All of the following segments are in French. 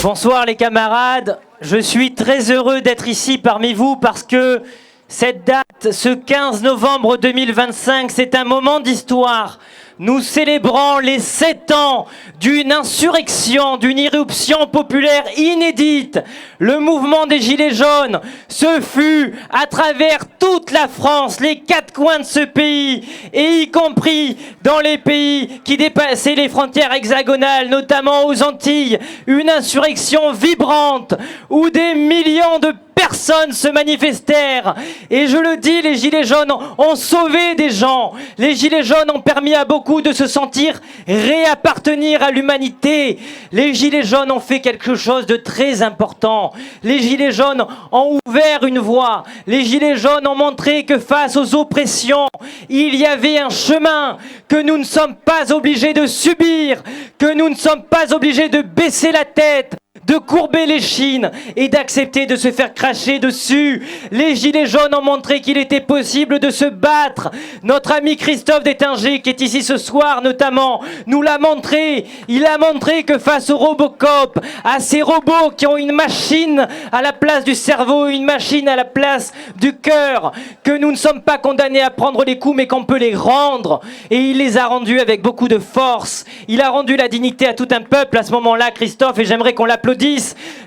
Bonsoir les camarades, je suis très heureux d'être ici parmi vous parce que cette date, ce 15 novembre 2025, c'est un moment d'histoire. Nous célébrons les 7 ans d'une insurrection, d'une irruption populaire inédite. Le mouvement des Gilets jaunes, ce fut à travers toute la France, les 4 coins de ce pays, et y compris dans les pays qui dépassaient les frontières hexagonales, notamment aux Antilles, une insurrection vibrante où des millions de personnes se manifestèrent. Et je le dis, les Gilets jaunes ont sauvé des gens. Les Gilets jaunes ont permis à beaucoup de se sentir réappartenir à l'humanité. Les Gilets jaunes ont fait quelque chose de très important. Les Gilets jaunes ont ouvert une voie. Les Gilets jaunes ont montré que face aux oppressions, il y avait un chemin, que nous ne sommes pas obligés de subir, que nous ne sommes pas obligés de baisser la tête, de courber les chines et d'accepter de se faire cracher dessus. Les Gilets jaunes ont montré qu'il était possible de se battre. Notre ami Christophe Détinger, qui est ici ce soir notamment, nous l'a montré. Il a montré que face au Robocop, à ces robots qui ont une machine à la place du cerveau, une machine à la place du cœur, que nous ne sommes pas condamnés à prendre les coups mais qu'on peut les rendre. Et il les a rendus avec beaucoup de force. Il a rendu la dignité à tout un peuple à ce moment-là, Christophe, et j'aimerais qu'on l'applaudisse.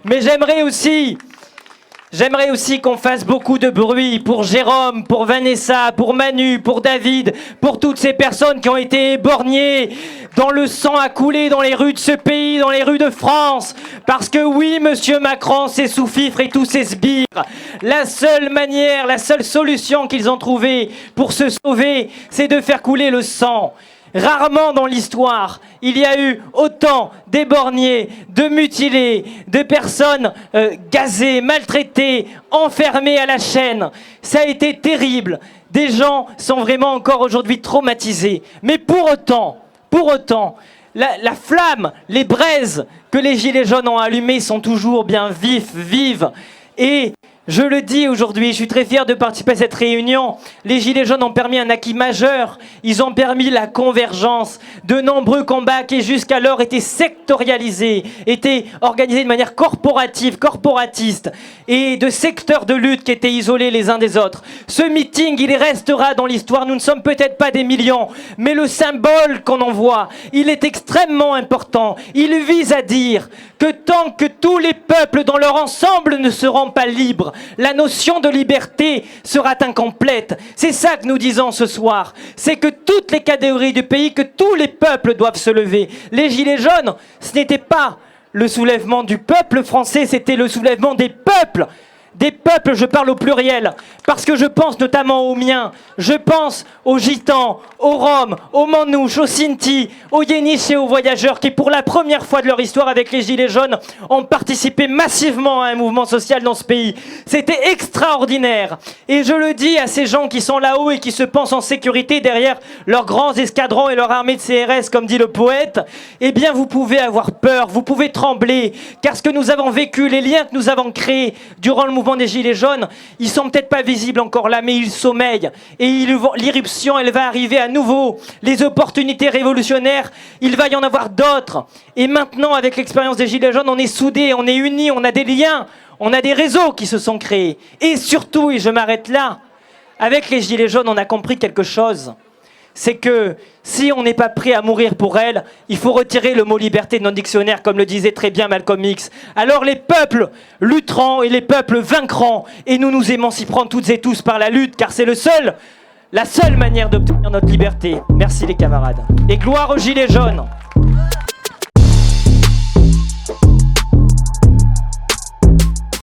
Mais j'aimerais aussi qu'on fasse beaucoup de bruit pour Jérôme, pour Vanessa, pour Manu, pour David, pour toutes ces personnes qui ont été éborgnées, dont le sang a coulé dans les rues de ce pays, dans les rues de France. Parce que oui, monsieur Macron, ses sous-fifres et tous ses sbires, la seule manière, la seule solution qu'ils ont trouvée pour se sauver, c'est de faire couler le sang. Rarement dans l'histoire, il y a eu autant d'éborgnés, de mutilés, de personnes gazées, maltraitées, enfermées à la chaîne. Ça a été terrible. Des gens sont vraiment encore aujourd'hui traumatisés. Mais pour autant, la flamme, les braises que les Gilets jaunes ont allumées sont toujours bien vives. Et je le dis aujourd'hui, je suis très fier de participer à cette réunion. Les Gilets jaunes ont permis un acquis majeur. Ils ont permis la convergence de nombreux combats qui jusqu'alors étaient sectorialisés, étaient organisés de manière corporatiste, et de secteurs de lutte qui étaient isolés les uns des autres. Ce meeting, il restera dans l'histoire. Nous ne sommes peut-être pas des millions, mais le symbole qu'on en voit, il est extrêmement important. Il vise à dire que tant que tous les peuples dans leur ensemble ne seront pas libres, la notion de liberté sera incomplète. C'est ça que nous disons ce soir. C'est que toutes les catégories du pays, que tous les peuples doivent se lever. Les Gilets jaunes, ce n'était pas le soulèvement du peuple français, c'était le soulèvement des peuples. Des peuples, je parle au pluriel, parce que je pense notamment aux miens. Je pense aux Gitans, aux Roms, aux Manouches, aux Sinti, aux Yéniches et aux voyageurs qui, pour la première fois de leur histoire avec les Gilets jaunes, ont participé massivement à un mouvement social dans ce pays. C'était extraordinaire. Et je le dis à ces gens qui sont là-haut et qui se pensent en sécurité derrière leurs grands escadrons et leur armée de CRS, comme dit le poète, eh bien vous pouvez avoir peur, vous pouvez trembler, car ce que nous avons vécu, les liens que nous avons créés durant le mouvement des Gilets jaunes, ils sont peut-être pas visibles encore là, mais ils sommeillent. Et l'irruption, elle va arriver à nouveau. Les opportunités révolutionnaires, il va y en avoir d'autres. Et maintenant, avec l'expérience des Gilets jaunes, on est soudés, on est unis, on a des liens, on a des réseaux qui se sont créés. Et surtout, et je m'arrête là, avec les Gilets jaunes, on a compris quelque chose. C'est que si on n'est pas prêt à mourir pour elle, il faut retirer le mot liberté de notre dictionnaire, comme le disait très bien Malcolm X. Alors les peuples lutteront et les peuples vaincront, et nous nous émanciperons toutes et tous par la lutte, car c'est la seule manière d'obtenir notre liberté. Merci les camarades. Et gloire aux Gilets jaunes.